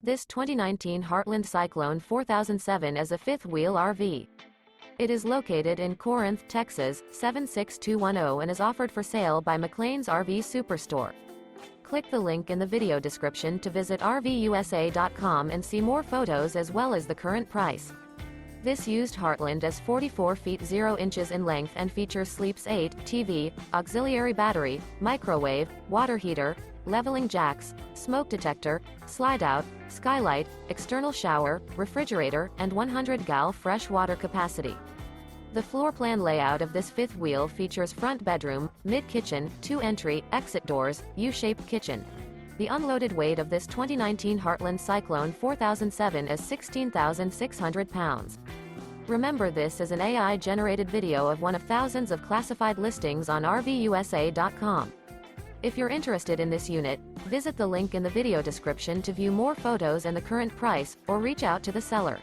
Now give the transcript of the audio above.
This 2019 Heartland Cyclone 4007 is a fifth-wheel RV. It is located in Corinth, Texas, 76210 and is offered for sale by McClain's RV Superstore. Click the link in the video description to visit RVUSA.com and see more photos as well as the current price. This used Heartland is 44 feet 0 inches in length and features Sleeps 8, TV, auxiliary battery, microwave, water heater, leveling jacks, smoke detector, Slideout, Skylight, external shower, refrigerator, and 100 gal fresh water capacity. The floor plan layout of this fifth wheel features front bedroom, mid-kitchen, 2 entry, exit doors, U-shaped kitchen. The unloaded weight of this 2019 Heartland Cyclone 4007 is 16,600 pounds. Remember, this is an AI-generated video of one of thousands of classified listings on RVUSA.com. If you're interested in this unit, visit the link in the video description to view more photos and the current price, or reach out to the seller.